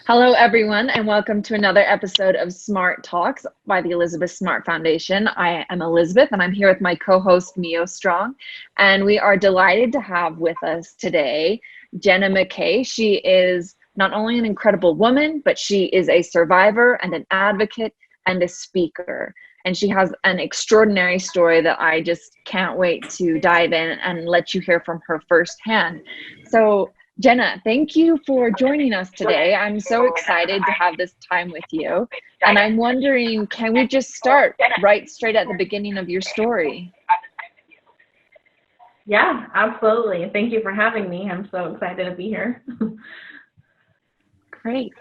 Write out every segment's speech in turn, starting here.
Hello, everyone, and welcome to another episode of Smart Talks by the Elizabeth Smart Foundation. I am Elizabeth, and I'm here with my co-host, Mio Strong, and we are delighted to have with us today Jenna McKay. She is not only an incredible woman, but she is a survivor and an advocate and a speaker. And she has an extraordinary story that I just can't wait to dive in and let you hear from her firsthand. So, Jenna, thank you for joining us today. I'm so excited to have this time with you. And I'm wondering, can we just start right straight at the beginning of your story? Yeah, absolutely. Thank you for having me. I'm so excited to be here. Great.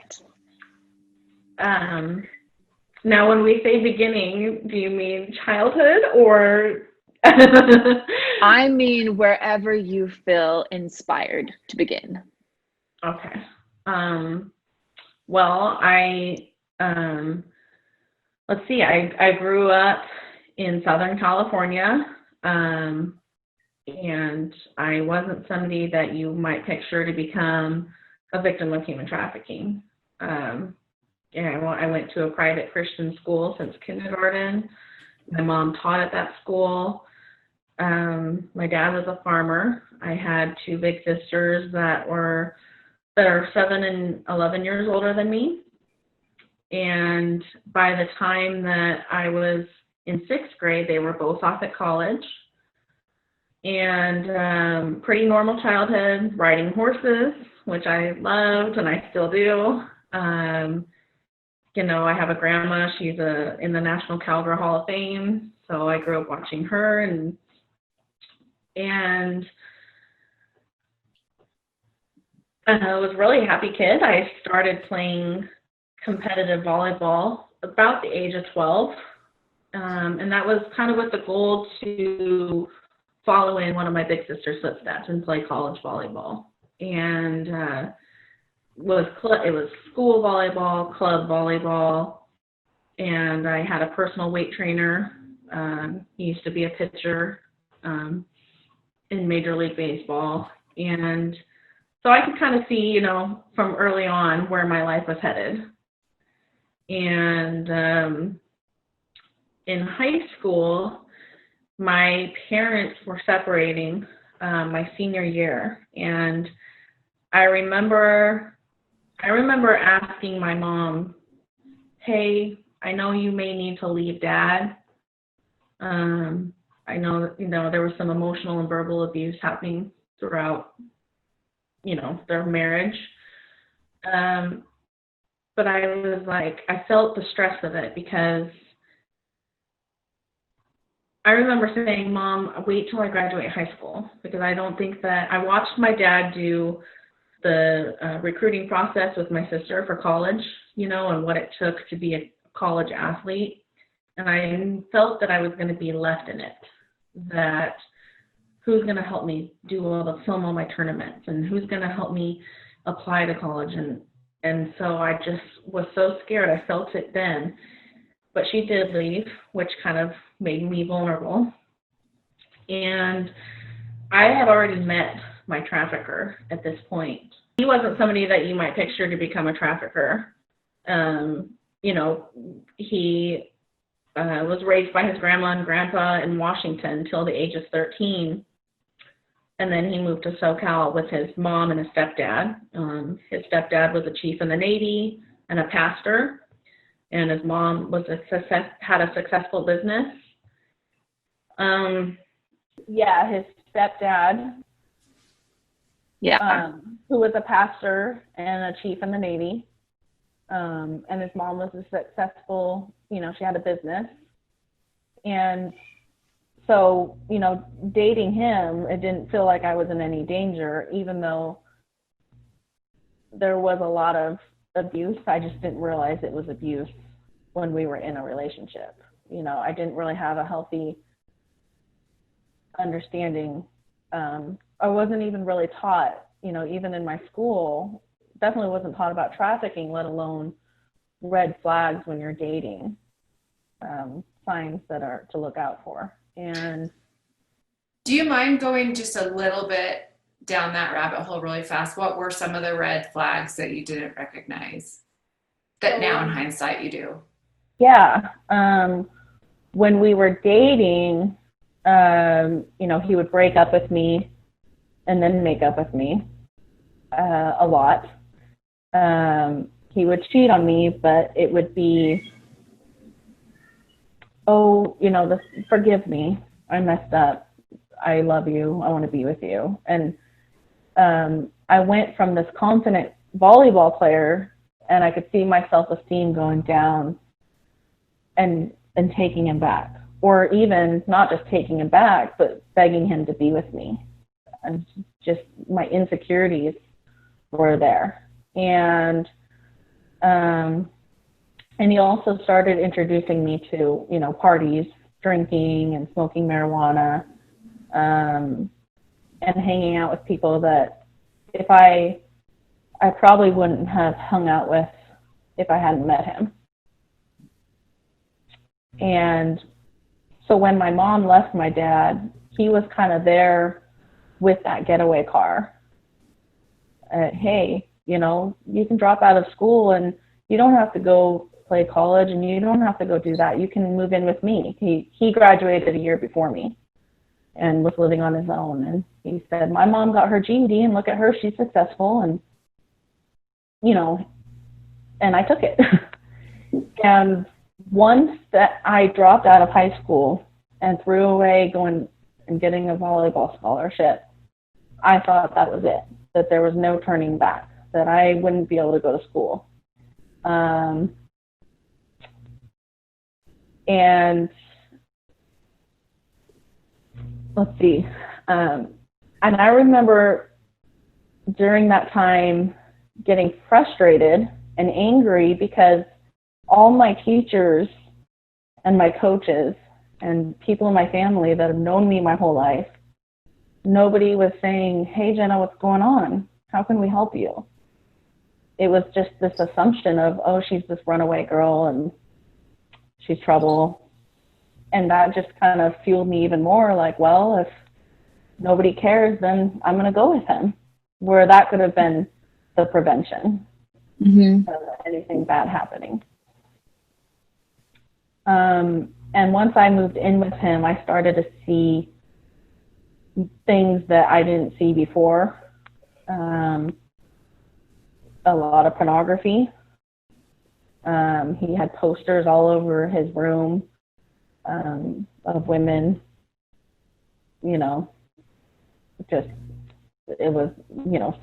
Now, when we say beginning, do you mean childhood or? I mean, wherever you feel inspired to begin. Okay. Well, let's see, I grew up in Southern California, and I wasn't somebody that you might picture to become a victim of human trafficking. I went to a private Christian school since kindergarten. My mom taught at that school. My dad was a farmer. I had two big sisters that are 7 and 11 years older than me. And by the time that I was in sixth grade, they were both off at college. And pretty normal childhood, riding horses, which I loved and I still do. I have a grandma. She's in the National Cowgirl Hall of Fame, so I grew up watching her, and I was a really happy kid. I started playing competitive volleyball about the age of 12, and that was kind of with the goal to follow in one of my big sister's footsteps and play college volleyball. And it was school volleyball, club volleyball, and I had a personal weight trainer. He used to be a pitcher in Major League Baseball, and so I could kind of see, from early on where my life was headed. And in high school, my parents were separating my senior year, and I remember asking my mom, "Hey, I know you may need to leave Dad. I know there was some emotional and verbal abuse happening throughout, their marriage." But I felt the stress of it because I remember saying, "Mom, wait till I graduate high school," because I don't think that I watched my dad do the recruiting process with my sister for college, and what it took to be a college athlete. And I felt that I was going to be left in it, that who's going to help me film all my tournaments, and who's going to help me apply to college. And so I just was so scared. I felt it then. But she did leave, which kind of made me vulnerable. And I had already met my trafficker at this point. He wasn't somebody that you might picture to become a trafficker. He was raised by his grandma and grandpa in Washington until the age of 13. And then he moved to SoCal with his mom and his stepdad. His stepdad was a chief in the Navy and a pastor, and his mom had a successful business. His stepdad, who was a pastor and a chief in the Navy, and his mom was a successful, she had a business. And so, dating him, it didn't feel like I was in any danger, even though there was a lot of abuse. I just didn't realize it was abuse when we were in a relationship. I didn't really have a healthy understanding. I wasn't even really taught, even in my school, definitely wasn't taught about trafficking, let alone red flags when you're dating, signs that are to look out for. And do you mind going just a little bit down that rabbit hole really fast. What were some of the red flags that you didn't recognize that now in hindsight you do? Yeah. When we were dating, he would break up with me and then make up with me a lot. He would cheat on me, but it would be, forgive me, I messed up. I love you. I want to be with you. And I went from this confident volleyball player, and I could see my self-esteem going down and taking him back. Or even not just taking him back, but begging him to be with me. And just my insecurities were there. And he also started introducing me to, parties, drinking and smoking marijuana, and hanging out with people that I probably wouldn't have hung out with if I hadn't met him. And so when my mom left my dad, he was kind of there with that getaway car. Hey, you can drop out of school and you don't have to go play college and you don't have to go do that. You can move in with me. He graduated a year before me and was living on his own. And he said, my mom got her GED and look at her, she's successful. And, and I took it. And once that I dropped out of high school and threw away going and getting a volleyball scholarship, I thought that was it, that there was no turning back, that I wouldn't be able to go to school. And let's see. And I remember during that time getting frustrated and angry because all my teachers and my coaches and people in my family that have known me my whole life, nobody was saying, hey, Jenna, what's going on? How can we help you? It was just this assumption of, oh, she's this runaway girl and she's trouble. And that just kind of fueled me even more, like, well, if nobody cares, then I'm going to go with him, where that could have been the prevention of anything bad happening. And once I moved in with him, I started to see things that I didn't see before. A lot of pornography. He had posters all over his room of women, just, it was,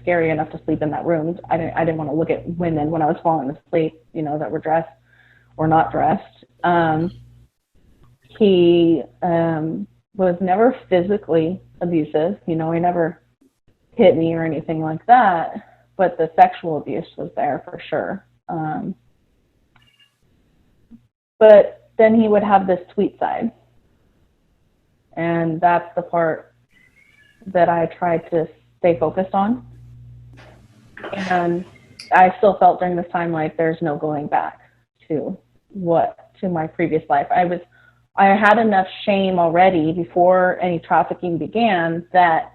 scary enough to sleep in that room. I didn't want to look at women when I was falling asleep, that were dressed or not dressed. He was never physically abusive. He never hit me or anything like that, but the sexual abuse was there for sure. But then he would have this sweet side. And that's the part that I tried to stay focused on. And I still felt during this time like there's no going back to my previous life. I had enough shame already before any trafficking began that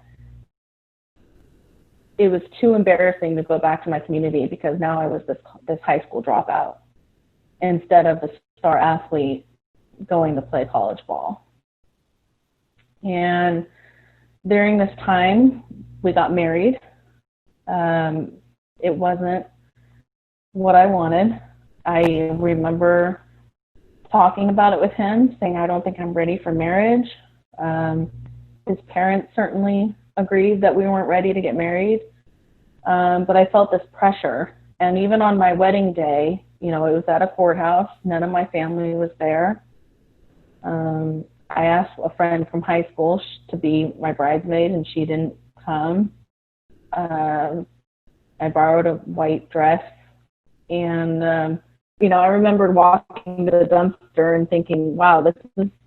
it was too embarrassing to go back to my community, because now I was this high school dropout instead of the star athlete going to play college ball. And during this time, we got married. It wasn't what I wanted. I remember talking about it with him, saying, I don't think I'm ready for marriage. His parents certainly agreed that we weren't ready to get married. But I felt this pressure. And even on my wedding day, it was at a courthouse. None of my family was there. I asked a friend from high school to be my bridesmaid, and she didn't come. I borrowed a white dress. And, I remember walking to the dumpster and thinking, wow, this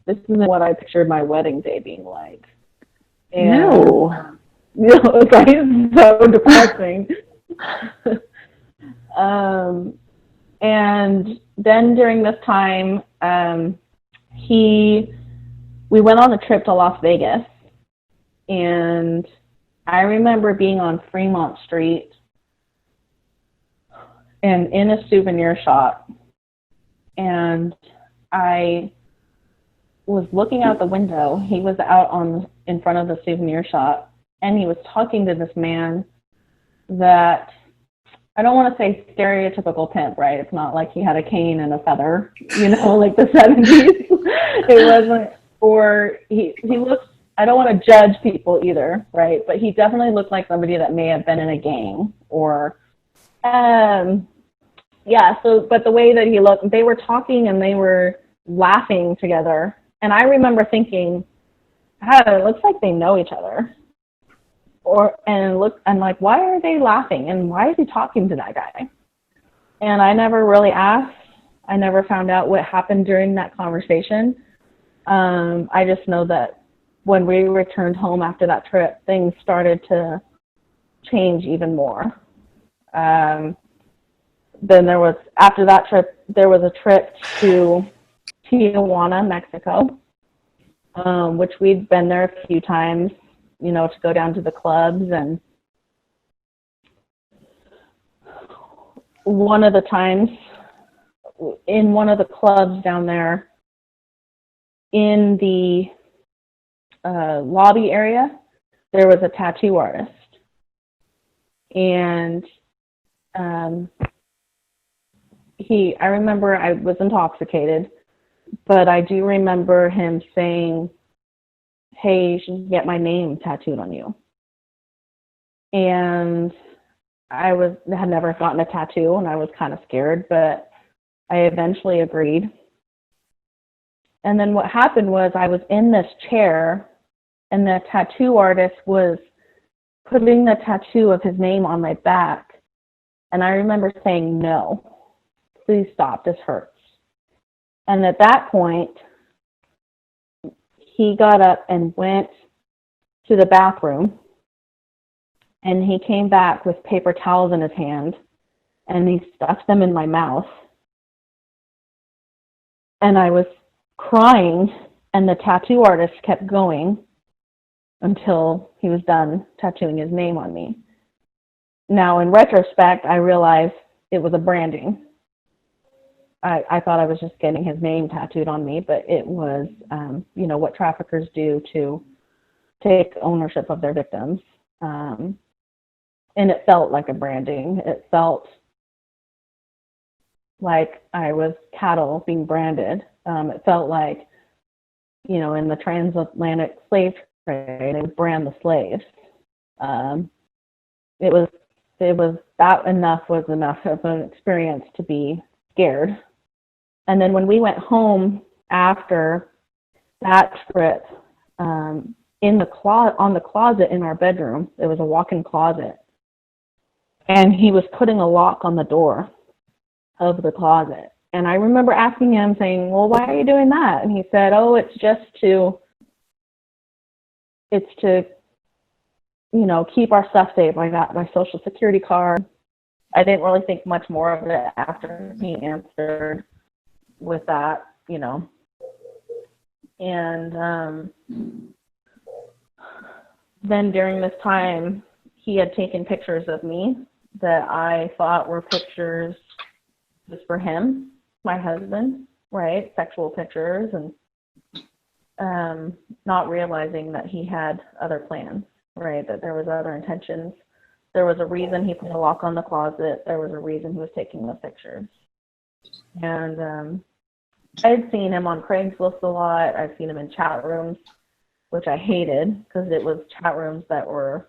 isn't what I pictured my wedding day being like. And, No. It's like so depressing. And then during this time, we went on a trip to Las Vegas, and I remember being on Fremont Street and in a souvenir shop, and I was looking out the window. He was out in front of the souvenir shop, and he was talking to this man that, I don't want to say stereotypical pimp, right? It's not like he had a cane and a feather, like the 70s. It wasn't, or he looks, I don't want to judge people either, right? But he definitely looked like somebody that may have been in a gang or, but the way that he looked, they were talking and they were laughing together. And I remember thinking, it looks like they know each other. And like, why are they laughing? And why is he talking to that guy? And I never really asked. I never found out what happened during that conversation. I just know that when we returned home after that trip, things started to change even more. Then after that trip, there was a trip to Tijuana, Mexico, which we'd been there a few times, to go down to the clubs. And one of the times in one of the clubs down there, in the lobby area, there was a tattoo artist. And I remember I was intoxicated, but I do remember him saying, "Hey, you should get my name tattooed on you." And I had never gotten a tattoo, and I was kind of scared, but I eventually agreed. And then what happened was I was in this chair, and the tattoo artist was putting the tattoo of his name on my back. And I remember saying, "No, please stop, this hurts." And at that point, he got up and went to the bathroom, and he came back with paper towels in his hand, and he stuffed them in my mouth. And I was crying, and the tattoo artist kept going until he was done tattooing his name on me. Now, in retrospect, I realized it was a branding. I thought I was just getting his name tattooed on me, but it was, what traffickers do to take ownership of their victims. And it felt like a branding. It felt like I was cattle being branded. It felt like, in the transatlantic slave trade, they would brand the slaves. It was that enough was enough of an experience to be scared. And then when we went home after that trip, on the closet in our bedroom, there was a walk-in closet, and he was putting a lock on the door of the closet. And I remember asking him, saying, "Well, why are you doing that?" And he said, "Oh, it's to keep our stuff safe. I got my Social Security card." I didn't really think much more of it after he answered with that, And then during this time, he had taken pictures of me that I thought were pictures just for him, my husband, right? Sexual pictures, and not realizing that he had other plans, right? That there was other intentions. There was a reason he put a lock on the closet. There was a reason he was taking those pictures. And I had seen him on Craigslist a lot. I've seen him in chat rooms, which I hated because it was chat rooms that were,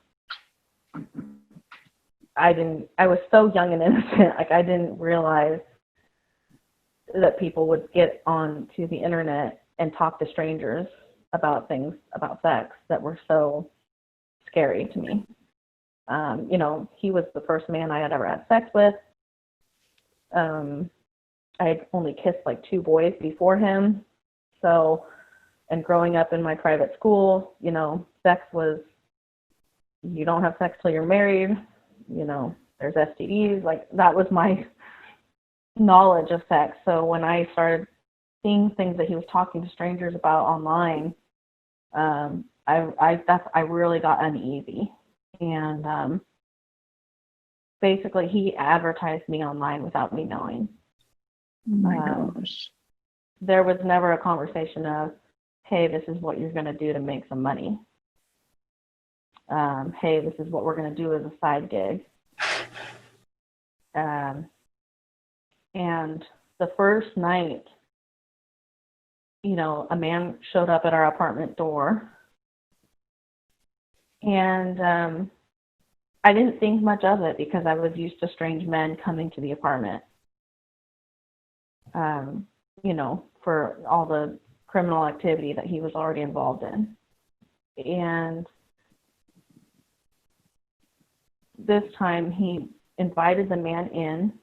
I was so young and innocent. Like, I didn't realize that people would get onto the internet and talk to strangers about things, about sex, that were so scary to me. He was the first man I had ever had sex with. I had only kissed like 2 boys before him. So, and growing up in my private school, sex was, you don't have sex till you're married, there's STDs. Like, that was my knowledge of sex. So when I started seeing things that he was talking to strangers about online, I really got uneasy. And basically, he advertised me online without me knowing. Oh my gosh. There was never a conversation of, hey, this is what you're going to do to make some money. Hey, this is what we're going to do as a side gig. And the first night, you know, a man showed up at our apartment door. And I didn't think much of it because I was used to strange men coming to the apartment, you know, for all the criminal activity that he was already involved in. And this time he invited the man in.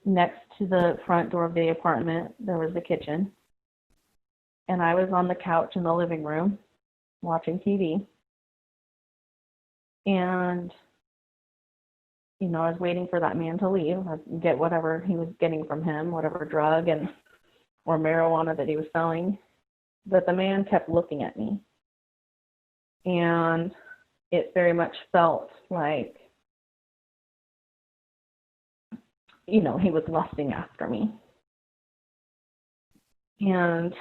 Next to the front door of the apartment, there was the kitchen. And I was on the couch in the living room watching TV. And, you know, I was waiting for that man to leave, get whatever he was getting from him, whatever drug or marijuana that he was selling. But the man kept looking at me. And it very much felt like, you know, he was lusting after me. And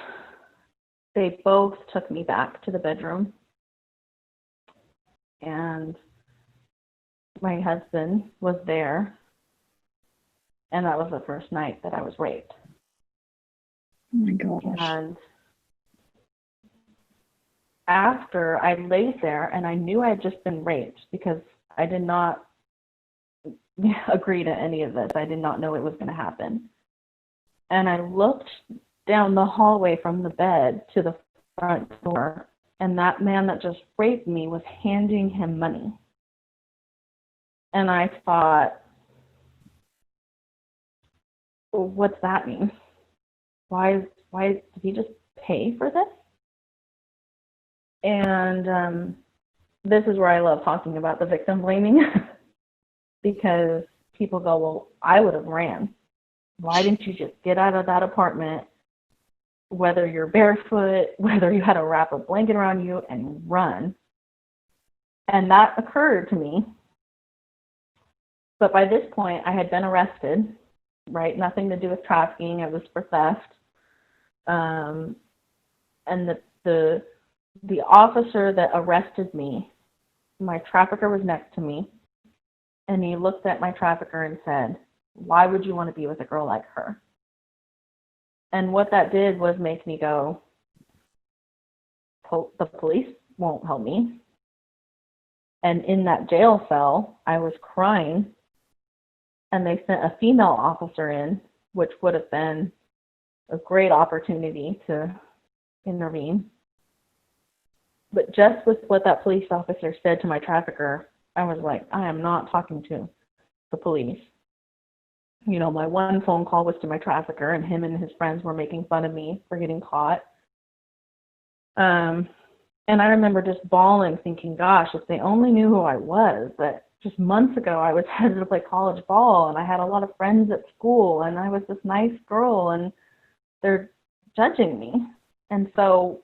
they both took me back to the bedroom. And my husband was there. And that was the first night that I was raped. Oh my gosh. And after I laid there, and I knew I had just been raped because I did not agree to any of this. I did not know it was going to happen. And I looked down the hallway from the bed to the front door, and that man that just raped me was handing him money. And I thought, well, what's that mean? Why did he just pay for this? And this is where I love talking about the victim blaming because people go, well, I would have ran. Why didn't you just get out of that apartment, whether you're barefoot, whether you had a wrapper blanket around you, and run? And that occurred to me. But by this point, I had been arrested, right? Nothing to do with trafficking. It was for theft. And the officer that arrested me, my trafficker was next to me, and he looked at my trafficker and said, why would you want to be with a girl like her? And what that did was make me go, the police won't help me. And in that jail cell, I was crying, and they sent a female officer in, which would have been a great opportunity to intervene. But just with what that police officer said to my trafficker, I was like, I am not talking to the police. You know, my one phone call was to my trafficker, and him and his friends were making fun of me for getting caught. And I remember just bawling, thinking, gosh, if they only knew who I was, that just months ago I was headed to play college ball, and I had a lot of friends at school, and I was this nice girl, and they're judging me. And so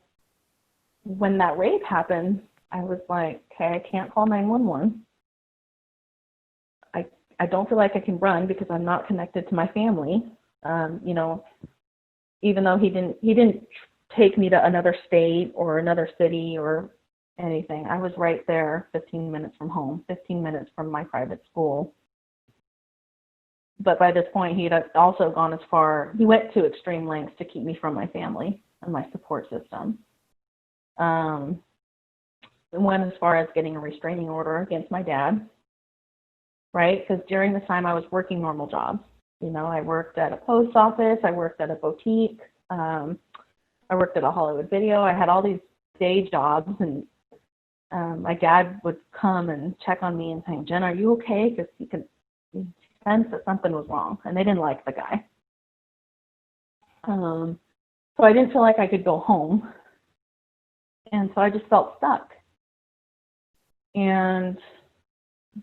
when that rape happened, I was like, okay, I can't call 911. I don't feel like I can run because I'm not connected to my family. You know, even though he didn't take me to another state or another city or anything. I was right there, 15 minutes from home, 15 minutes from my private school. But by this point, he had also gone as far, he went to extreme lengths to keep me from my family and my support system. Went as far as getting a restraining order against my dad, right? Because during this time I was working normal jobs. You know, I worked at a post office, I worked at a boutique, I worked at a Hollywood Video. I had all these day jobs, and my dad would come and check on me and say, Jen, are you okay? Because he could sense that something was wrong, and they didn't like the guy. So I didn't feel like I could go home. And so I just felt stuck. And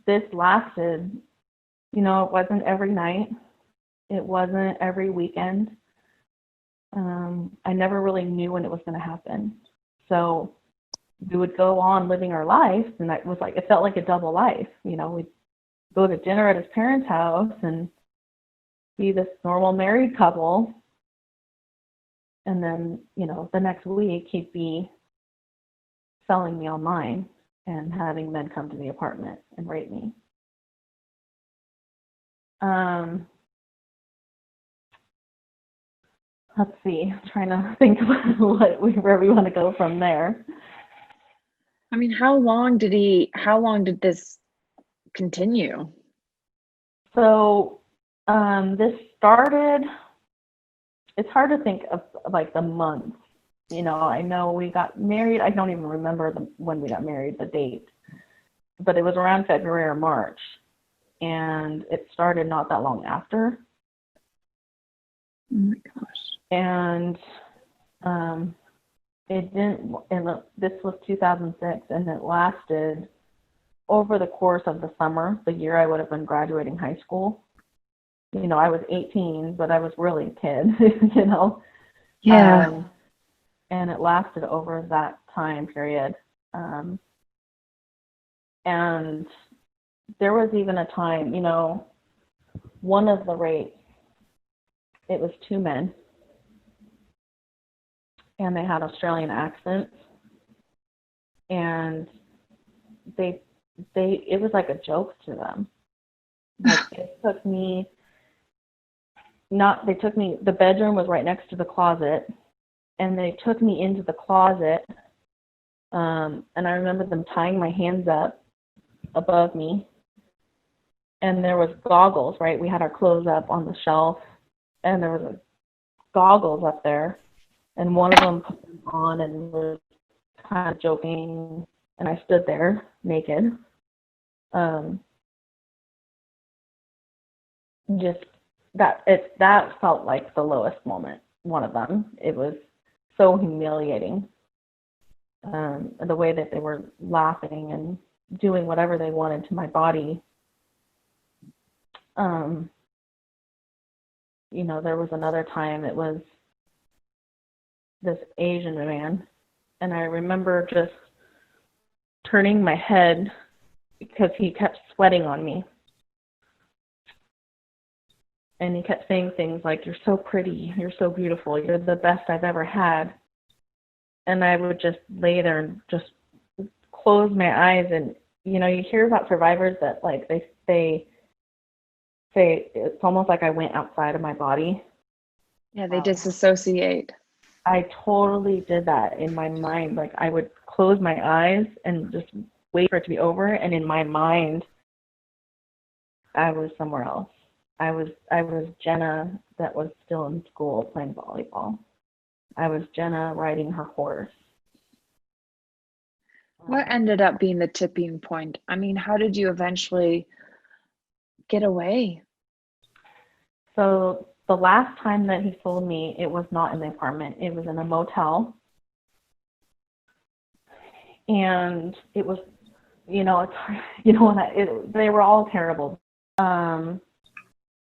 this lasted, you know, it wasn't every night. It wasn't every weekend. I never really knew when it was going to happen. So we would go on living our lives, and it felt like a double life. You know, we'd go to dinner at his parents' house and be this normal married couple, and then, you know, the next week he'd be selling me online and having men come to the apartment and rape me. Let's see, I'm trying to think where we want to go from there. I mean, how long did this continue? So this started, it's hard to think of like the months. You know, I know we got married. I don't even remember when we got married, the date, but it was around February or March, and it started not that long after. Oh my gosh. And it didn't, and this was 2006, and it lasted over the course of the summer, the year I would have been graduating high school. You know, I was 18, but I was really a kid, you know? Yeah. And it lasted over that time period. And there was even a time, you know, one of the rapes, it was two men, and they had Australian accents, and it was like a joke to them. Like, the bedroom was right next to the closet, and they took me into the closet, and I remember them tying my hands up above me, and there was goggles, right? We had our clothes up on the shelf, and there was goggles up there, and one of them put them on and was kind of joking, and I stood there naked. Just that felt like the lowest moment, one of them. It was so humiliating. The way that they were laughing and doing whatever they wanted to my body. You know, there was another time, it was this Asian man, and I remember just turning my head because he kept sweating on me. And he kept saying things like, "You're so pretty, you're so beautiful, you're the best I've ever had." And I would just lay there and just close my eyes. And, you know, you hear about survivors that, like, they say it's almost like I went outside of my body. Yeah, they disassociate. I totally did that in my mind. Like, I would close my eyes and just wait for it to be over. And in my mind, I was somewhere else. I was Jenna that was still in school playing volleyball. I was Jenna riding her horse. What ended up being the tipping point? I mean, how did you eventually get away? So the last time that he sold me, it was not in the apartment. It was in a motel. And it was, you know, they were all terrible.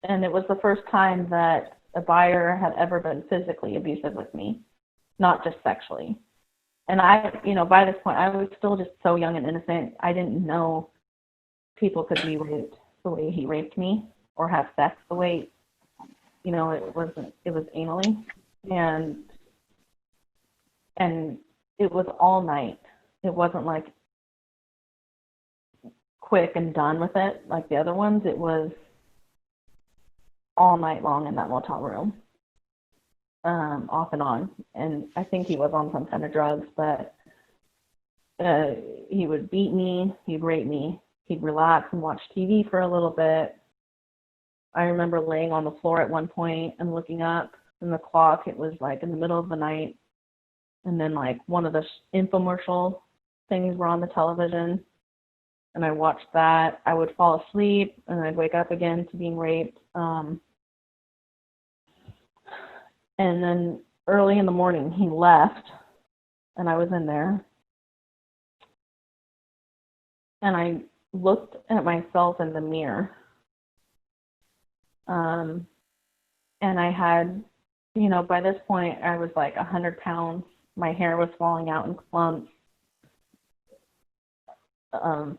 And it was the first time that a buyer had ever been physically abusive with me, not just sexually. And I, you know, by this point, I was still just so young and innocent. I didn't know people could be raped the way he raped me, or have sex the way, you know, it was anally. And it was all night. It wasn't like quick and done with it like the other ones. It was all night long in that motel room, off and on. And I think he was on some kind of drugs, but he would beat me, he'd rape me, he'd relax and watch TV for a little bit. I remember laying on the floor at one point and looking up, and the clock, it was like in the middle of the night, and then like one of the infomercial things were on the television, and I watched that. I would fall asleep, and I'd wake up again to being raped. And then early in the morning, he left, and I was in there. And I looked at myself in the mirror. And I had, you know, by this point, I was like 100 pounds. My hair was falling out in clumps.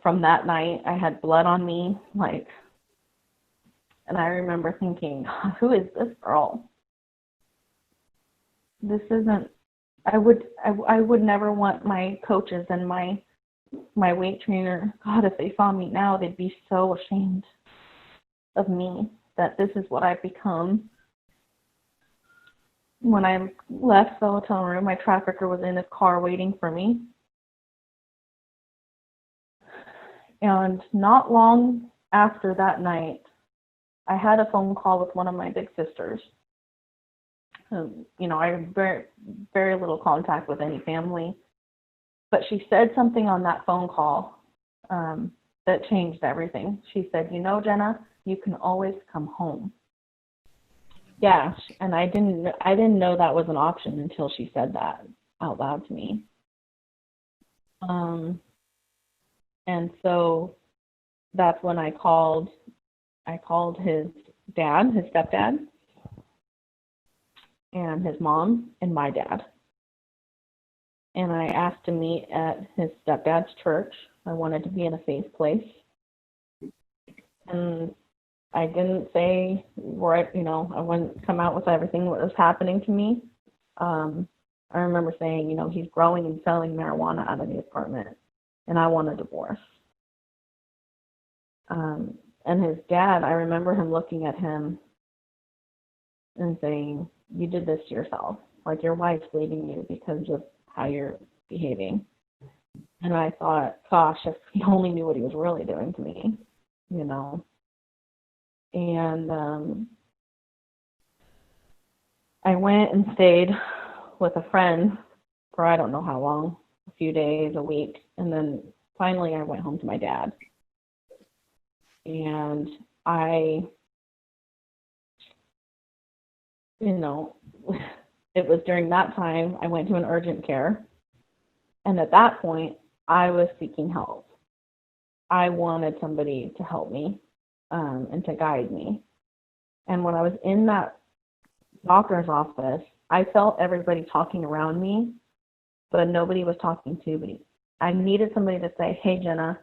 from that night. I had blood on me, like, and I remember thinking, who is this girl? This isn't, I would never want my coaches and my weight trainer, God, if they saw me now, they'd be so ashamed of me that this is what I've become. When I left the hotel room, my trafficker was in his car waiting for me. And not long after that night, I had a phone call with one of my big sisters. You know, I had very, very little contact with any family. But she said something on that phone call that changed everything. She said, you know, Jenna, you can always come home. Yeah, and I didn't know that was an option until she said that out loud to me. And so that's when I called his dad, his stepdad, and his mom and my dad. And I asked to meet at his stepdad's church. I wanted to be in a safe place. And I didn't say, right, you know, I wouldn't come out with everything that was happening to me. I remember saying, you know, he's growing and selling marijuana out of the apartment, and I want a divorce. And his dad, I remember him looking at him and saying, you did this to yourself. Like, your wife's leaving you because of how you're behaving. And I thought, gosh, if he only knew what he was really doing to me, you know. And I went and stayed with a friend for I don't know how long, a few days, a week. And then finally I went home to my dad. And you know, it was during that time I went to an urgent care. And at that point, I was seeking help. I wanted somebody to help me and to guide me. And when I was in that doctor's office, I felt everybody talking around me, but nobody was talking to me. I needed somebody to say, hey, Jenna,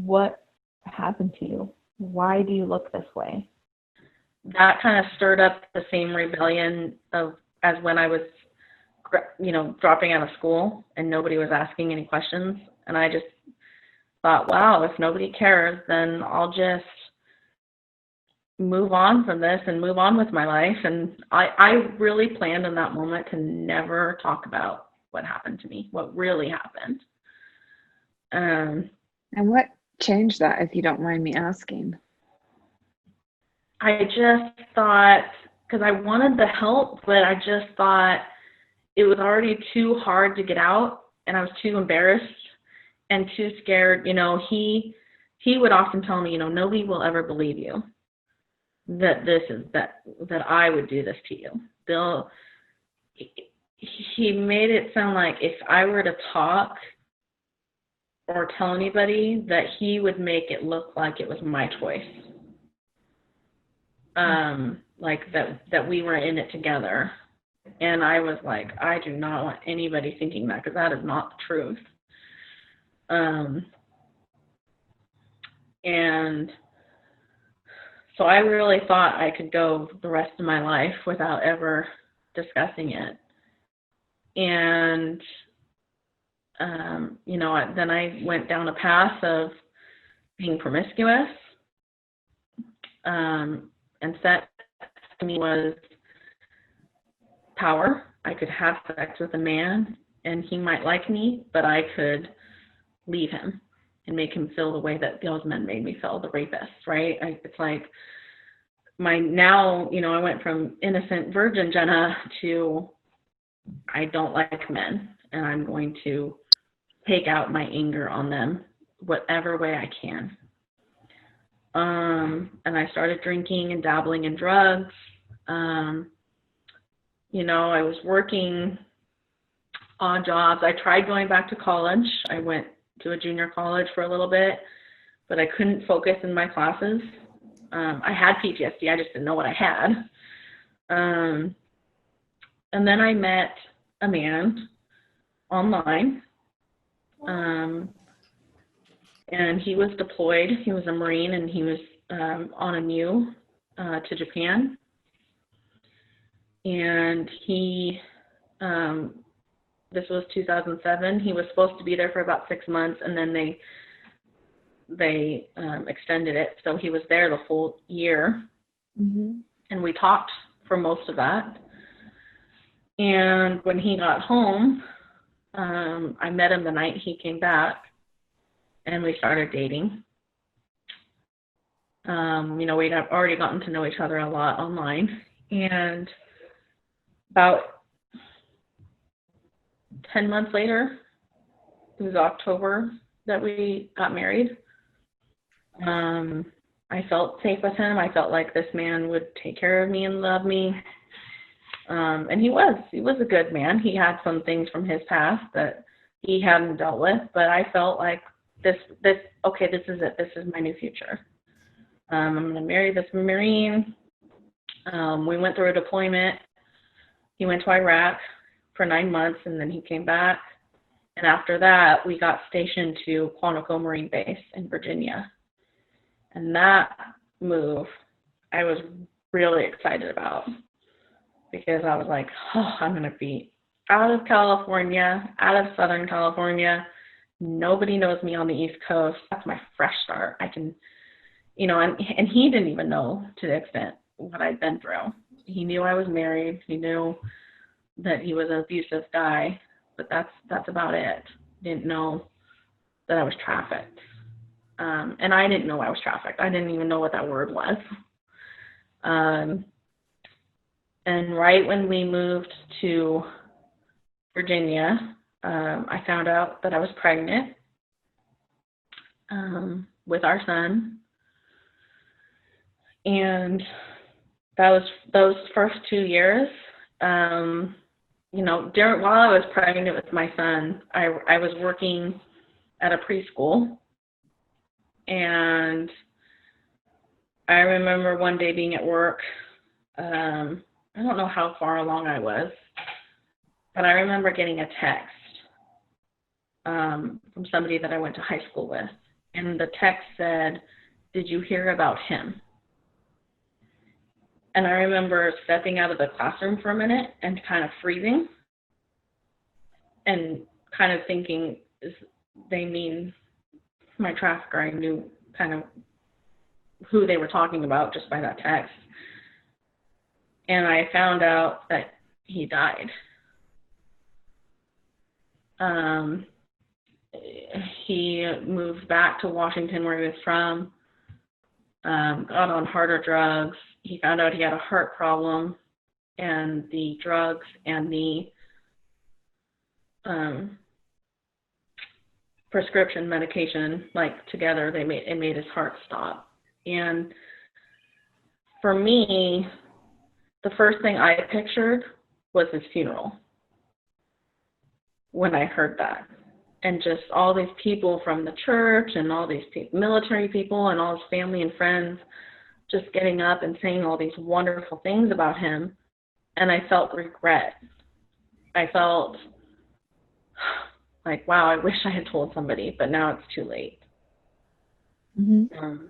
what happened to you? Why do you look this way? That kind of stirred up the same rebellion as when I was, you know, dropping out of school and nobody was asking any questions. And I just thought, wow, if nobody cares, then I'll just move on from this and move on with my life. And I really planned in that moment to never talk about what happened to me, what really happened. And what changed that, if you don't mind me asking? I just thought, because I wanted the help, but I just thought it was already too hard to get out, and I was too embarrassed and too scared. You know, he would often tell me, you know, nobody will ever believe you that I would do this to you. He made it sound like if I were to talk or tell anybody, that he would make it look like it was my choice. Like that we were in it together. And I was like, I do not want anybody thinking that, because that is not the truth. And so I really thought I could go the rest of my life without ever discussing it. And, you know, then I went down a path of being promiscuous. And sex to me was power. I could have sex with a man and he might like me, but I could leave him and make him feel the way that those men made me feel, the rapists, right? It's like now, you know, I went from innocent virgin Jenna to I don't like men, and I'm going to take out my anger on them whatever way I can. And I started drinking and dabbling in drugs. You know, I was working odd jobs. I tried going back to college. I went to a junior college for a little bit, but I couldn't focus in my classes. I had PTSD. I just didn't know what I had. And then I met a man online. And he was deployed. He was a Marine, and he was on a MU to Japan. And he, this was 2007. He was supposed to be there for about 6 months, and then they extended it. So he was there the full year. Mm-hmm. And we talked for most of that. And when he got home, I met him the night he came back, and we started dating. You know, we'd already gotten to know each other a lot online. And about 10 months later, it was October that we got married. I felt safe with him. I felt like this man would take care of me and love me. And he was a good man. He had some things from his past that he hadn't dealt with, but I felt like okay, this is it. This is my new future. I'm going to marry this Marine. We went through a deployment. He went to Iraq for 9 months, and then he came back. And after that, we got stationed to Quantico Marine Base in Virginia. And that move, I was really excited about, because I was like, oh, I'm going to be out of California, out of Southern California. Nobody knows me on the East Coast. That's my fresh start. I can, you know, and he didn't even know to the extent what I'd been through. He knew I was married. He knew that he was an abusive guy, but that's about it. Didn't know that I was trafficked. And I didn't know I was trafficked. I didn't even know what that word was. And right when we moved to Virginia, I found out that I was pregnant with our son. And those first 2 years, you know, while I was pregnant with my son, I was working at a preschool. And I remember one day being at work. I don't know how far along I was, but I remember getting a text from somebody that I went to high school with. And the text said, "Did you hear about him?" And I remember stepping out of the classroom for a minute and kind of freezing and kind of thinking, they mean my trafficker. I knew kind of who they were talking about just by that text. And I found out that he died. He moved back to Washington, where he was from, got on harder drugs. He found out he had a heart problem, and the drugs and the prescription medication, like together, it made his heart stop. And for me, the first thing I pictured was his funeral when I heard that. And just all these people from the church and all these military people and all his family and friends just getting up and saying all these wonderful things about him. And I felt regret. I felt like, wow, I wish I had told somebody, but now it's too late. Mm-hmm.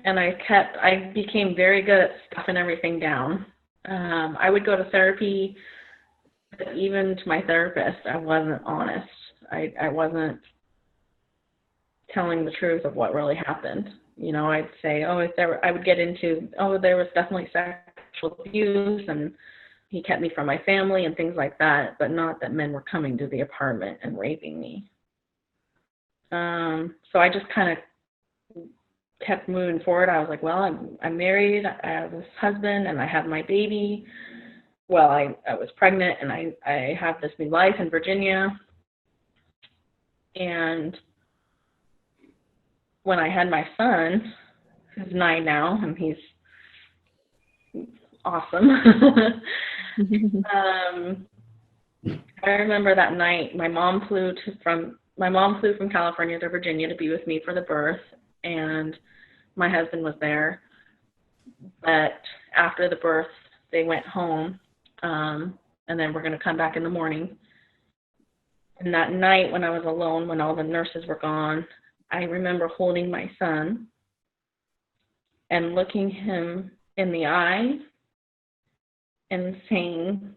And I became very good at stuffing everything down. I would go to therapy, but even to my therapist, I wasn't honest. I wasn't telling the truth of what really happened. You know, I'd say, I would get into, there was definitely sexual abuse, and he kept me from my family and things like that, but not that men were coming to the apartment and raping me. So I just kind of kept moving forward. I was like, well, I'm married, I have this husband, and I have my baby. Well, I was pregnant, and I have this new life in Virginia. And when I had my son, who's 9 now, and he's awesome. I remember that night, my mom flew from California to Virginia to be with me for the birth, and my husband was there. But after the birth, they went home, and then we're going to come back in the morning. And that night, when I was alone, when all the nurses were gone, I remember holding my son and looking him in the eye and saying,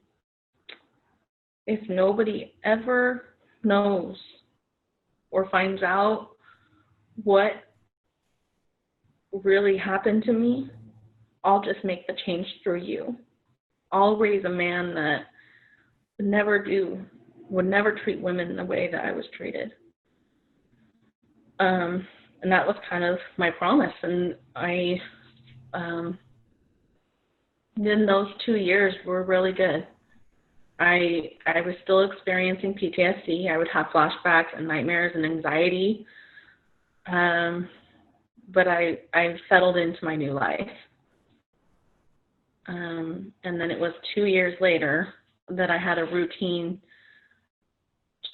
if nobody ever knows or finds out what really happened to me, I'll just make the change through you. I'll raise a man that would never treat women the way that I was treated. And that was kind of my promise. And then those 2 years were really good. I was still experiencing PTSD. I would have flashbacks and nightmares and anxiety. But I settled into my new life. And then it was 2 years later that I had a routine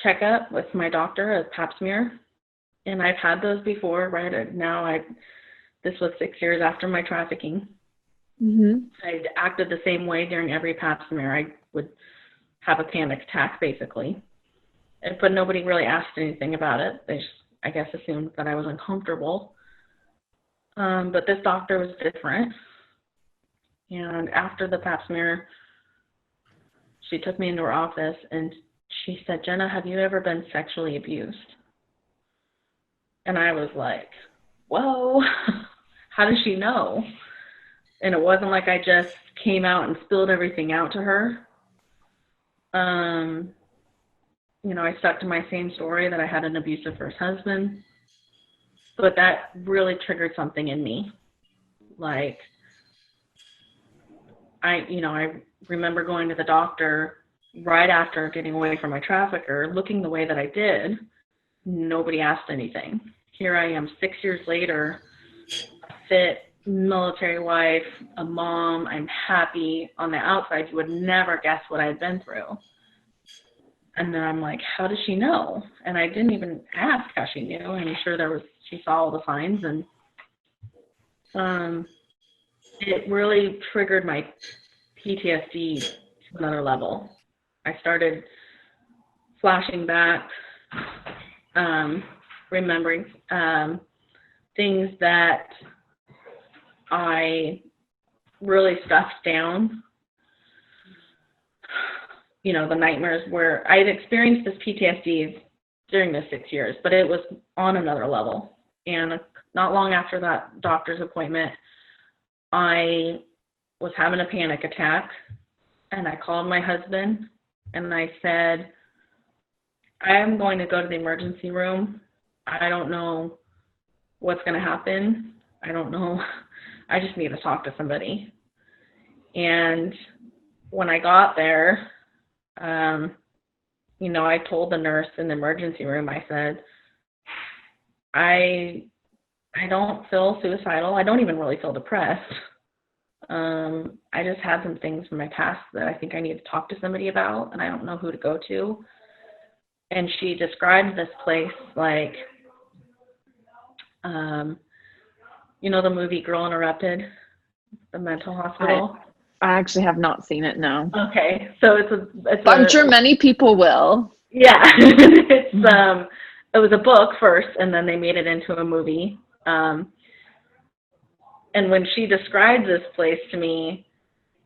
checkup with my doctor, a pap smear. And I've had those before, right? Now this was 6 years after my trafficking. Mm-hmm. I acted the same way during every pap smear. I would have a panic attack, basically. But nobody really asked anything about it. They just, I guess, assumed that I was uncomfortable. But this doctor was different. And after the pap smear, she took me into her office and she said, Jenna, have you ever been sexually abused? And I was like, whoa, how does she know? And it wasn't like I just came out and spilled everything out to her. I stuck to my same story that I had an abusive first husband. But that really triggered something in me. Like, I remember going to the doctor right after getting away from my trafficker, looking the way that I did. Nobody asked anything. Here I am 6 years later, a fit military wife, a mom. I'm happy. On the outside, you would never guess what I'd been through. And then I'm like, how does she know? And I didn't even ask how she knew. I'm sure she saw all the signs. And it really triggered my PTSD to another level. I started flashing back, remembering things that I really stuffed down. The nightmares where I'd experienced this PTSD during the 6 years, but it was on another level. And not long after that doctor's appointment, I was having a panic attack, and I called my husband and I said, I am going to go to the emergency room. I don't know what's going to happen. I don't know. I just need to talk to somebody. And when I got there, I told the nurse in the emergency room, I said, I don't feel suicidal. I don't even really feel depressed. I just had some things from my past that I think I need to talk to somebody about, and I don't know who to go to. And she described this place like, the movie Girl Interrupted, the mental hospital. I actually have not seen it, no. Okay, so I'm sure many people will. Yeah, it was a book first, and then they made it into a movie. And when she described this place to me,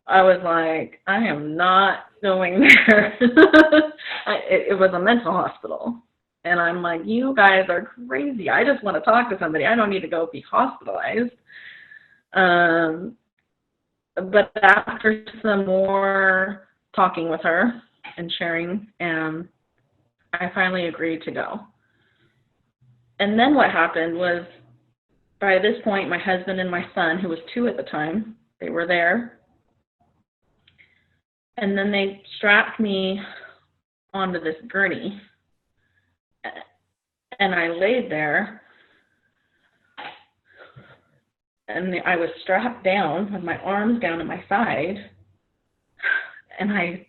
I was like, I am not going there. It was a mental hospital. And I'm like, you guys are crazy. I just want to talk to somebody. I don't need to go be hospitalized. But after some more talking with her and sharing, I finally agreed to go. And then what happened was, by this point, my husband and my son, who was 2 at the time, they were there. And then they strapped me onto this gurney. And I laid there. And I was strapped down with my arms down at my side. And I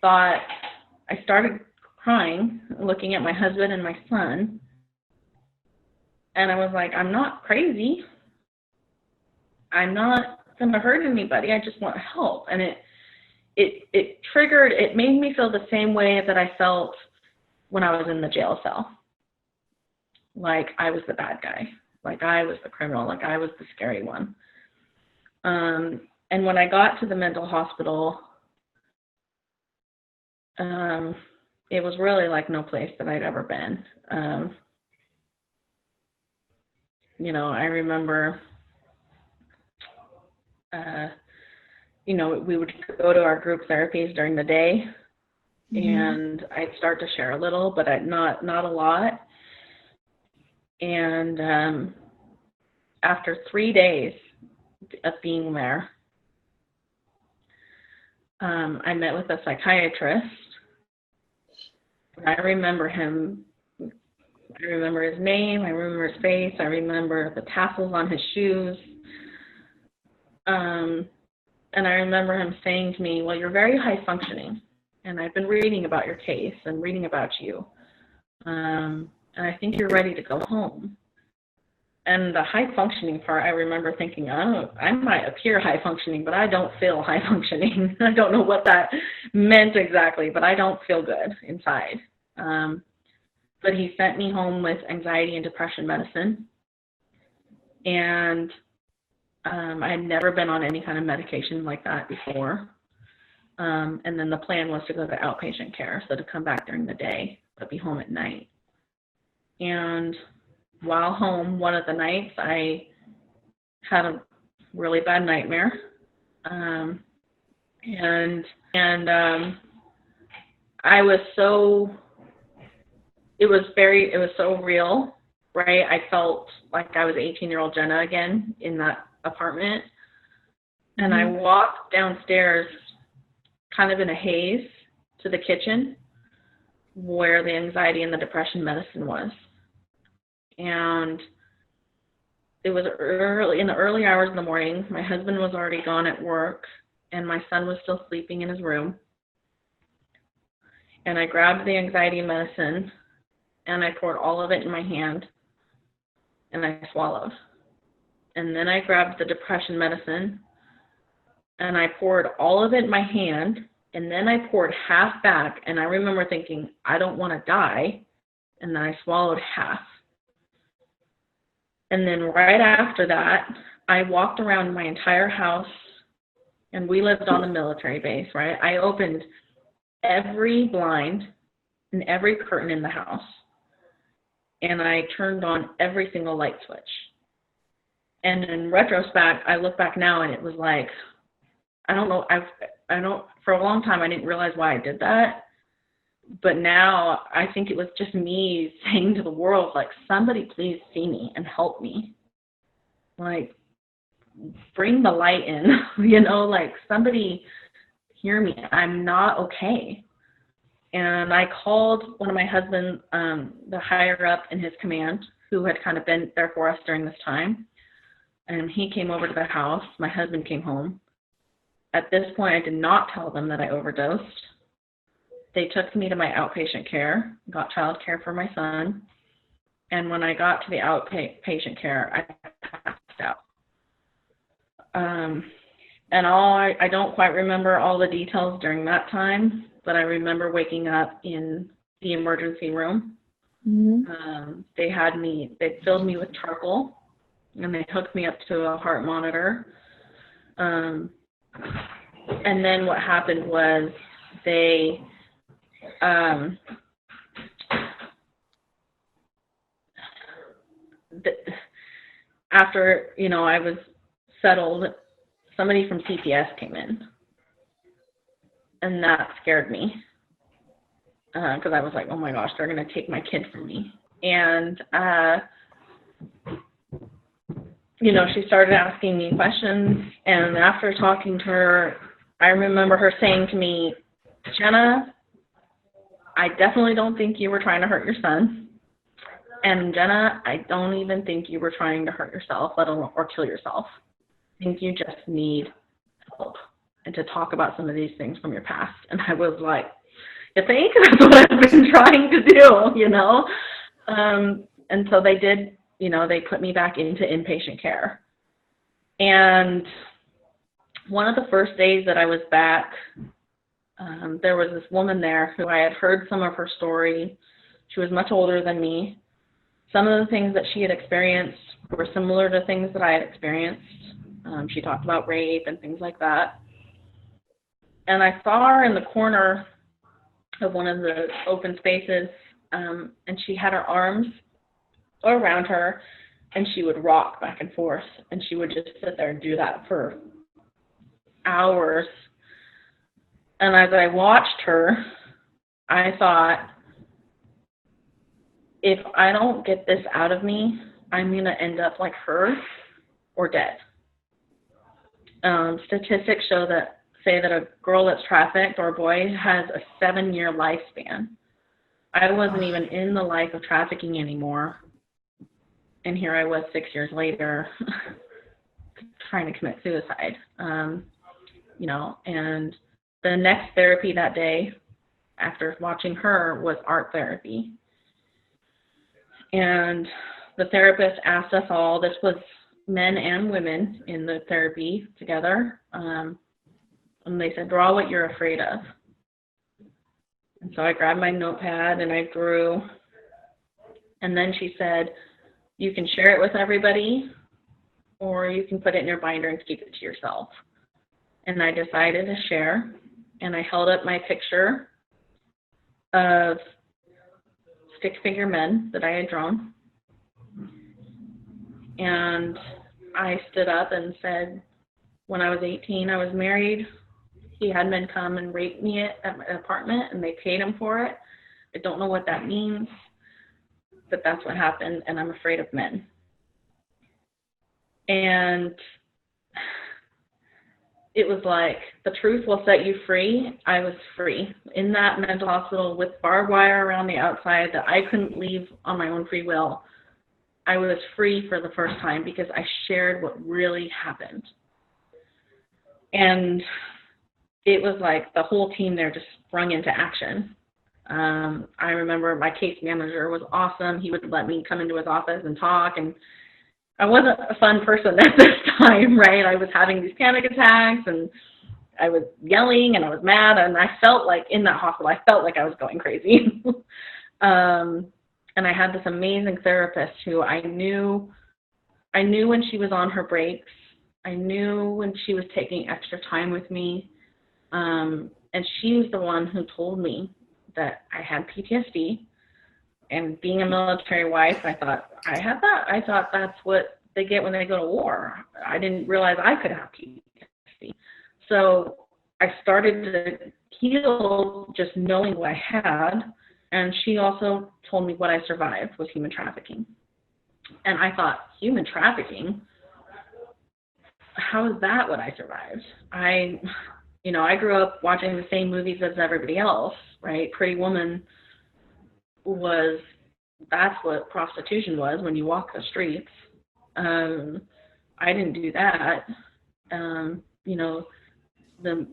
started crying, looking at my husband and my son. And I was like, I'm not crazy. I'm not going to hurt anybody. I just want help. And it triggered, it made me feel the same way that I felt when I was in the jail cell. like I was the bad guy, like I was the criminal, like I was the scary one. And when I got to the mental hospital, it was really like no place that I'd ever been. You know, I remember, you know, we would go to our group therapies during the day, and I'd start to share a little, but not a lot. And after 3 days of being there, I met with a psychiatrist. I remember him. I remember his name. I remember his face. I remember the tassels on his shoes. And I remember him saying to me, well, you're very high functioning, and I've been reading about your case and reading about you. And I think you're ready to go home. And the high functioning part, I remember thinking, I might appear high functioning, but I don't feel high functioning. I don't know what that meant exactly, but I don't feel good inside. But he sent me home with anxiety and depression medicine. And I had never been on any kind of medication like that before. And then the plan was to go to outpatient care, so to come back during the day, but be home at night. And while home, one of the nights, I had a really bad nightmare. And I was so, it was so real, right? I felt like I was 18-year-old Jenna again in that apartment. And I walked downstairs kind of in a haze to the kitchen where the anxiety and the depression medicine was. And it was in the early hours in the morning. My husband was already gone at work, and my son was still sleeping in his room. And I grabbed the anxiety medicine, and I poured all of it in my hand, and I swallowed. And then I grabbed the depression medicine, and I poured all of it in my hand, and then I poured half back, and I remember thinking, I don't want to die, and then I swallowed half. And then right after that, I walked around my entire house, and we lived on a military base, right? I opened every blind and every curtain in the house, and I turned on every single light switch. And in retrospect, I look back now, and it was like, I don't know, for a long time, I didn't realize why I did that. But now I think it was just me saying to the world, like, somebody please see me and help me. Like, bring the light in, you know, like, somebody hear me. I'm not okay. And I called one of my husband, the higher up in his command, who had kind of been there for us during this time. And he came over to the house. My husband came home. At this point, I did not tell them that I overdosed. They took me to my outpatient care, got child care for my son. And when I got to the outpatient care, I passed out. And I don't quite remember all the details during that time, but I remember waking up in the emergency room. They filled me with charcoal, and they hooked me up to a heart monitor. And then what happened was after, you know, I was settled, somebody from CPS came in, and that scared me because I was like, oh my gosh, they're going to take my kid from me. And you know, she started asking me questions, and after talking to her, I remember her saying to me, Jenna, I definitely don't think you were trying to hurt your son. And Jenna, I don't even think you were trying to hurt yourself, let alone or kill yourself. I think you just need help and to talk about some of these things from your past. And I was like, you think? That's what I've been trying to do, you know? And so they did, you know, they put me back into inpatient care. And one of the first days that I was back, there was this woman there who I had heard some of her story. She was much older than me. Some of the things that she had experienced were similar to things that I had experienced. She talked about rape and things like that. And I saw her in the corner of one of the open spaces, and she had her arms around her, and she would rock back and forth, and she would just sit there and do that for hours. And as I watched her, I thought, if I don't get this out of me, I'm going to end up like her or dead. Statistics say that a girl that's trafficked or a boy has a 7-year lifespan. I wasn't even in the life of trafficking anymore. And here I was 6 years later trying to commit suicide. You know, and the next therapy that day after watching her was art therapy. And the therapist asked us all, this was men and women in the therapy together, and they said, draw what you're afraid of. And so I grabbed my notepad and I drew. And then she said, you can share it with everybody, or you can put it in your binder and keep it to yourself. And I decided to share, and I held up my picture of stick figure men that I had drawn. And I stood up and said, when I was 18, I was married. He had men come and rape me at my apartment, and they paid him for it. I don't know what that means, but that's what happened, and I'm afraid of men. And it was like, the truth will set you free. I was free in that mental hospital with barbed wire around the outside that I couldn't leave on my own free will. I was free for the first time because I shared what really happened. And it was like the whole team there just sprung into action. I remember my case manager was awesome. He would let me come into his office and talk, and I wasn't a fun person at this time, right? I was having these panic attacks, and I was yelling, and I was mad, and I felt like in that hospital, I felt like I was going crazy. And I had this amazing therapist who I knew when she was on her breaks. I knew when she was taking extra time with me. And she was the one who told me that I had PTSD. And being a military wife, I thought I had that. I thought that's what they get when they go to war. I didn't realize I could have PTSD. So I started to heal just knowing what I had. And she also told me what I survived was human trafficking. And I thought, human trafficking? How is that what I survived? I grew up watching the same movies as everybody else, right? Pretty Woman that's what prostitution was when you walk the streets. I didn't do that. The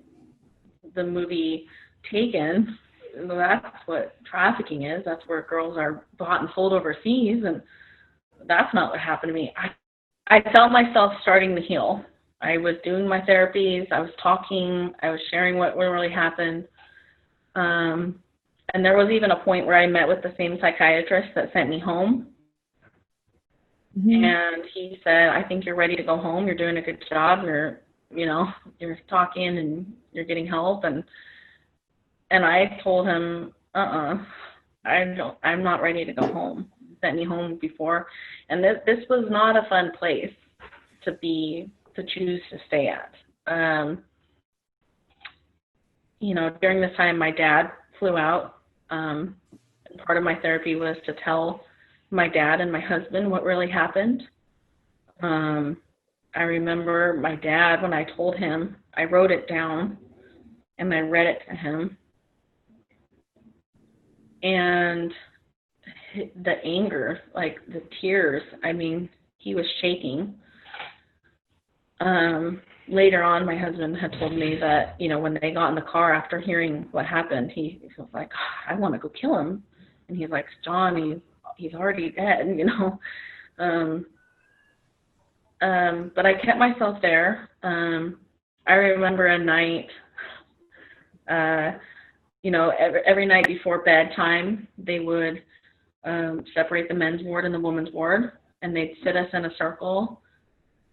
movie Taken, that's what trafficking is. That's where girls are bought and sold overseas, and that's not what happened to me. I felt myself starting to heal. I was doing my therapies, I was talking, I was sharing what really happened. And there was even a point where I met with the same psychiatrist that sent me home. Mm-hmm. And he said, I think you're ready to go home. You're doing a good job. You're talking and you're getting help. And I told him, I'm not ready to go home. He sent me home before. And this was not a fun place to choose to stay at. During this time, my dad flew out. And part of my therapy was to tell my dad and my husband what really happened. I remember my dad, when I told him, I wrote it down and I read it to him. And the anger, like the tears, he was shaking. Later on, my husband had told me that, when they got in the car after hearing what happened, he was like, I want to go kill him. And he's like, John, he's already dead, But I kept myself there. I remember a night, every night before bedtime, they would separate the men's ward and the women's ward, and they'd sit us in a circle,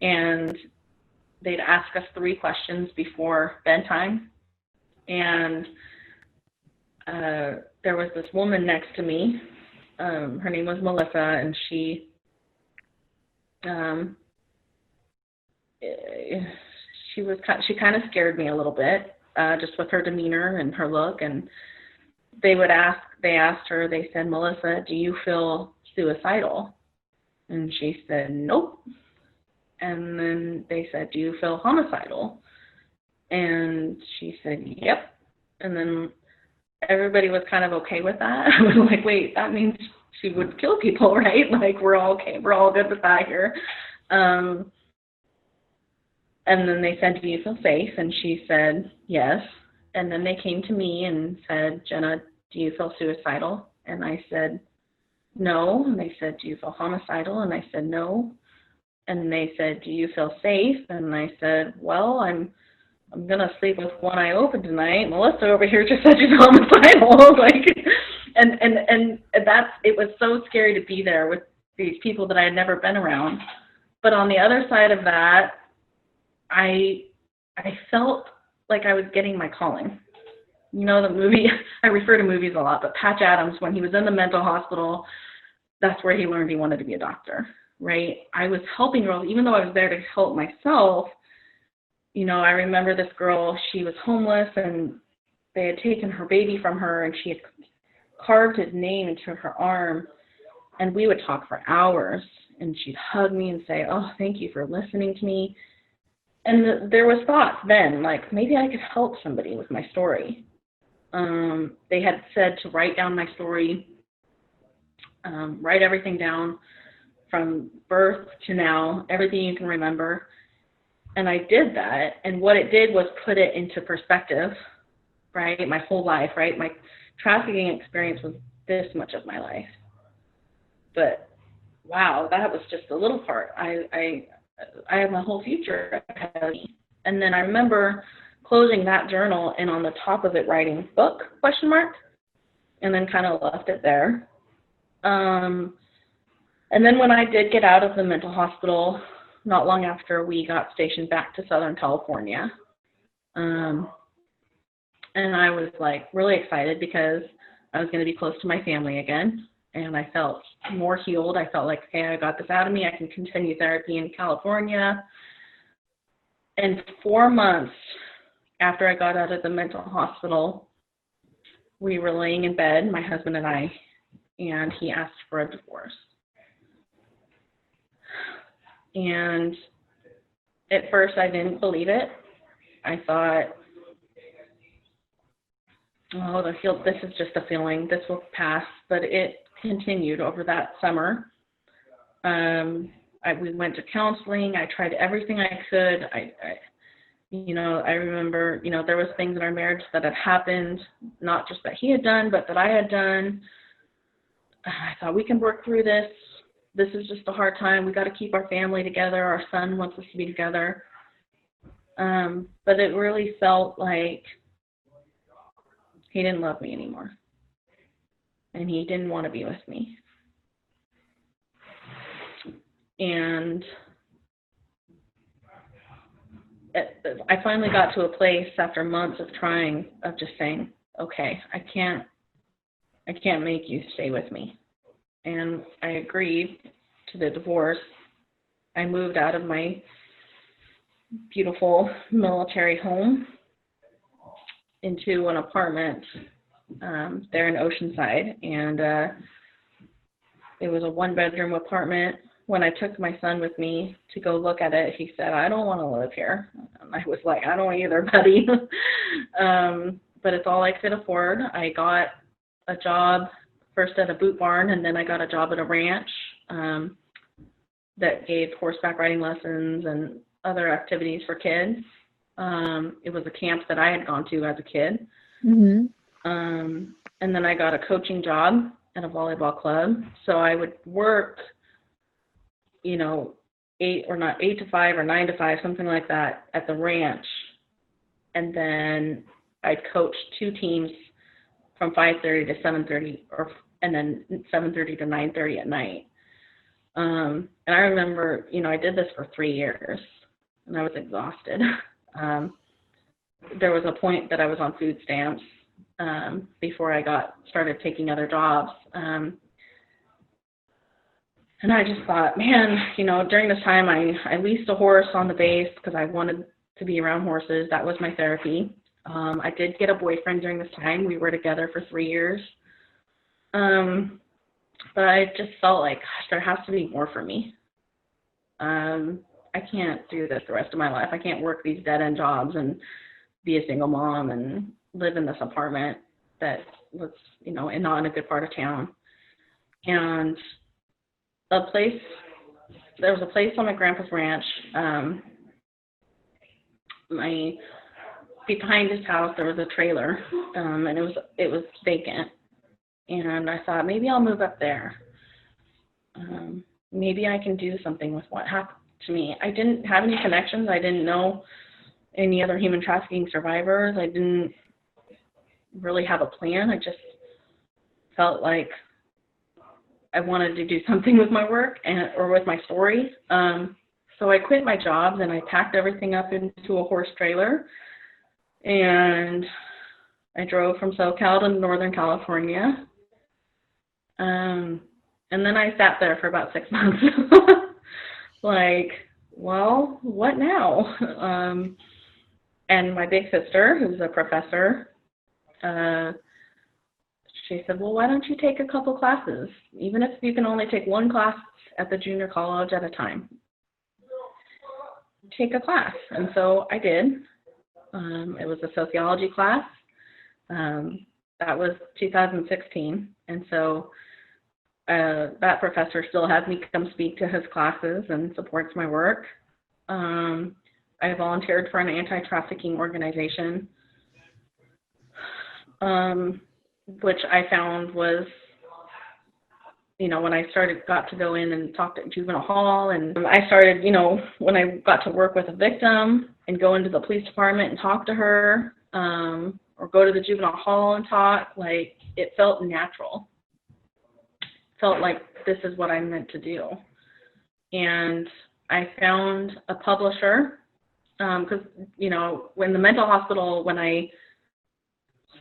and they'd ask us 3 questions before bedtime. And there was this woman next to me. Her name was Melissa, and she kind of scared me a little bit, just with her demeanor and her look. And they asked her, they said, "Melissa, do you feel suicidal?" And she said, "Nope." And then they said, "Do you feel homicidal?" And she said, "Yep." And then everybody was kind of okay with that. I was like, wait, that means she would kill people, right? Like, we're all okay. We're all good with that here. And then they said, "Do you feel safe?" And she said, "Yes." And then they came to me and said, "Jenna, do you feel suicidal?" And I said, "No." And they said, "Do you feel homicidal?" And I said, "No." And they said, "Do you feel safe?" And I said, "Well, I'm gonna sleep with one eye open tonight. Melissa over here just said she's homicidal." Like, and that's, it was so scary to be there with these people that I had never been around. But on the other side of that, I felt like I was getting my calling. You know, the movie, I refer to movies a lot, but Patch Adams, when he was in the mental hospital, that's where he learned he wanted to be a doctor, right? I was helping girls, even though I was there to help myself. You know, I remember this girl, she was homeless, and they had taken her baby from her, and she had carved his name into her arm, and we would talk for hours, and she'd hug me and say, "Oh, thank you for listening to me." And there was thoughts then, like, maybe I could help somebody with my story. They had said to write down my story, write everything down from birth to now, everything you can remember. And I did that, and what it did was put it into perspective, right? My whole life, right? My trafficking experience was this much of my life. But wow, that was just a little part. I have my whole future ahead of me. And then I remember closing that journal and on the top of it writing "book?" and then kind of left it there. And then when I did get out of the mental hospital, not long after, we got stationed back to Southern California. And I was like really excited because I was going to be close to my family again. And I felt more healed. I felt like, okay, I got this out of me. I can continue therapy in California. And 4 months after I got out of the mental hospital, we were laying in bed, my husband and I, and he asked for a divorce. And at first I didn't believe it. I thought, oh, this is just a feeling. This will pass. But it continued over that summer. We went to counseling. I tried everything I could. I remember, there was things in our marriage that had happened, not just that he had done, but that I had done. I thought, we can work through this. This is just a hard time. We got to keep our family together. Our son wants us to be together. But it really felt like he didn't love me anymore. And he didn't want to be with me. And I finally got to a place after months of trying, of just saying, okay, I can't make you stay with me. And I agreed to the divorce. I moved out of my beautiful military home into an apartment there in Oceanside. And it was a 1-bedroom apartment. When I took my son with me to go look at it, he said, "I don't want to live here." And I was like, "I don't either, buddy." But it's all I could afford. I got a job first at a boot barn, and then I got a job at a ranch that gave horseback riding lessons and other activities for kids. It was a camp that I had gone to as a kid. Mm-hmm. And then I got a coaching job at a volleyball club. So I would work, 8 to 5 or 9 to 5, something like that, at the ranch. And then I'd coach 2 teams from 5:30 to 7:30, or and then 7:30 to 9:30 at night. And I remember, I did this for 3 years, and I was exhausted. There was a point that I was on food stamps before I started taking other jobs. And I just thought, man, during this time, I leased a horse on the base because I wanted to be around horses. That was my therapy. I did get a boyfriend during this time. We were together for 3 years. But I just felt like, gosh, there has to be more for me. I can't do this the rest of my life. I can't work these dead-end jobs and be a single mom and live in this apartment that was, and not in a good part of town. And there was a place on my grandpa's ranch. Behind his house, there was a trailer, and it was vacant. And I thought, maybe I'll move up there. Maybe I can do something with what happened to me. I didn't have any connections. I didn't know any other human trafficking survivors. I didn't really have a plan. I just felt like I wanted to do something with my work or with my story. So I quit my jobs and I packed everything up into a horse trailer. And I drove from SoCal to Northern California. And then I sat there for about 6 months. Like, well, what now? And my big sister, who's a professor, she said, well, why don't you take a couple classes, even if you can only take one class at the junior college at a time. Take a class. And so I did. It was a sociology class. That was 2016. And so that professor still has me come speak to his classes and supports my work. I volunteered for an anti-trafficking organization, which I found was, when I got to go in and talk to juvenile hall, and I started, when I got to work with a victim and go into the police department and talk to her, or go to the juvenile hall and talk, like, it felt natural. Felt like this is what I meant to do. And I found a publisher, because, when the mental hospital, when I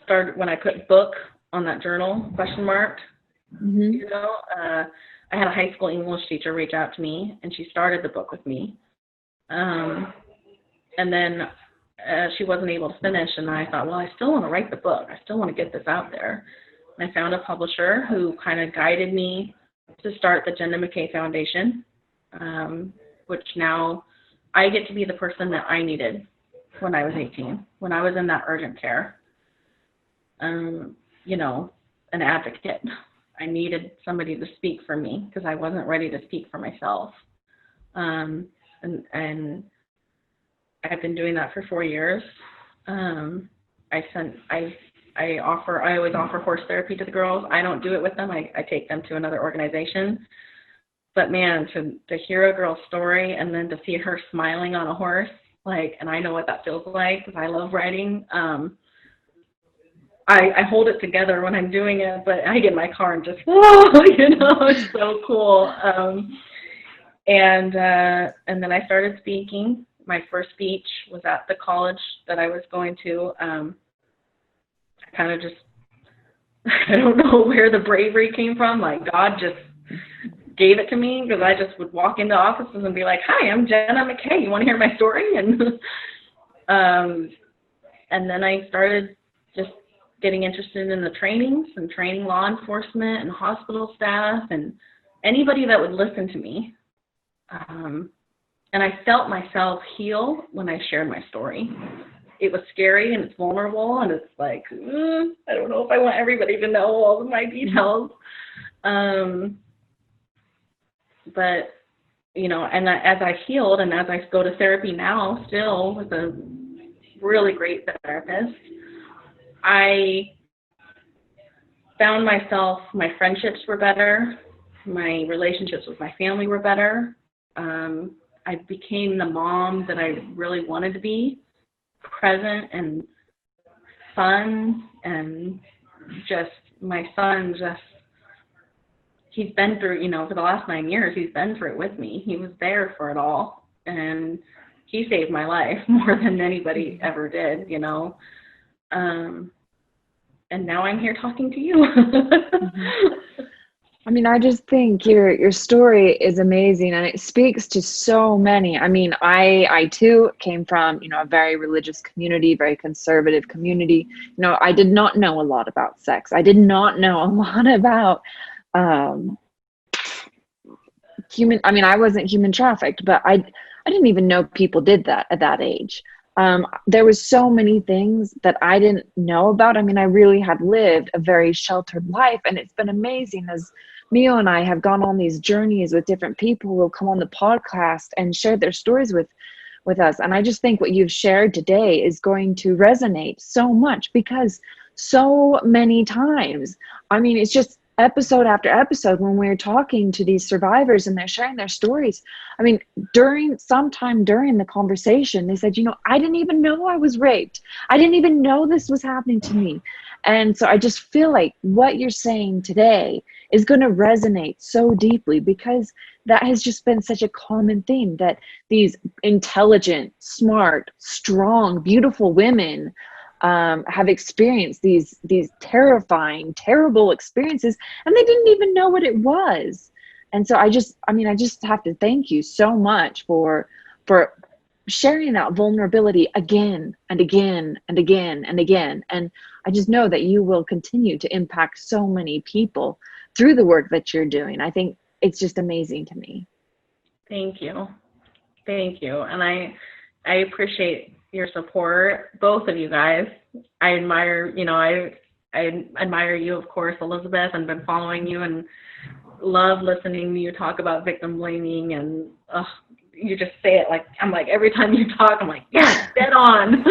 put book on that journal, question mark, I had a high school English teacher reach out to me, and she started the book with me. And then she wasn't able to finish, and I thought, well, I still want to write the book. I still want to get this out there. And I found a publisher who kind of guided me to start the Jenna McKay Foundation, which now I get to be the person that I needed when I was 18, when I was in that urgent care. An advocate. I needed somebody to speak for me because I wasn't ready to speak for myself. And I've been doing that for 4 years. I always offer horse therapy to the girls. I don't do it with them. I take them to another organization. But man, to hear a girl's story and then to see her smiling on a horse, and I know what that feels like because I love riding. I hold it together when I'm doing it, but I get in my car and just, it's so cool. And then I started speaking. My first speech was at the college that I was going to. I kind of just, I don't know where the bravery came from. Like, God just gave it to me because I just would walk into offices and be like, hi, I'm Jenna McKay. You want to hear my story? And then I started just getting interested in the trainings and training law enforcement and hospital staff and anybody that would listen to me. And I felt myself heal when I shared my story. It was scary and it's vulnerable and it's like, I don't know if I want everybody to know all of my details. But, and as I healed and as I go to therapy now, still with a really great therapist, I found myself, my friendships were better, my relationships with my family were better. I became the mom that I really wanted to be, present and fun, and just my son just he's been through, for the last 9 years, he's been through it with me. He was there for it all. And he saved my life more than anybody ever did, and now I'm here talking to you. Mm-hmm. I mean, I just think your story is amazing, and it speaks to so many. I mean, I too came from, a very religious community, very conservative community. I did not know a lot about sex. I did not know a lot about I wasn't human trafficked, but I didn't even know people did that at that age. There was so many things that I didn't know about. I mean, I really had lived a very sheltered life, and it's been amazing as Mio and I have gone on these journeys with different people who will come on the podcast and share their stories with us. And I just think what you've shared today is going to resonate so much, because so many times, I mean, it's just episode after episode when we're talking to these survivors and they're sharing their stories. I mean, sometime during the conversation, they said, I didn't even know I was raped. I didn't even know this was happening to me. And so I just feel like what you're saying today is going to resonate so deeply, because that has just been such a common theme, that these intelligent, smart, strong, beautiful women have experienced these terrifying, terrible experiences, and they didn't even know what it was. And so I just have to thank you so much for sharing that vulnerability again and again and again and again. And I just know that you will continue to impact so many people through the work that you're doing. I think it's just amazing to me. Thank you. And I appreciate your support, both of you guys. I admire, I admire you, of course, Elizabeth, and been following you and love listening to you talk about victim blaming, and you just say it like, I'm like, every time you talk, I'm like, yes, dead on.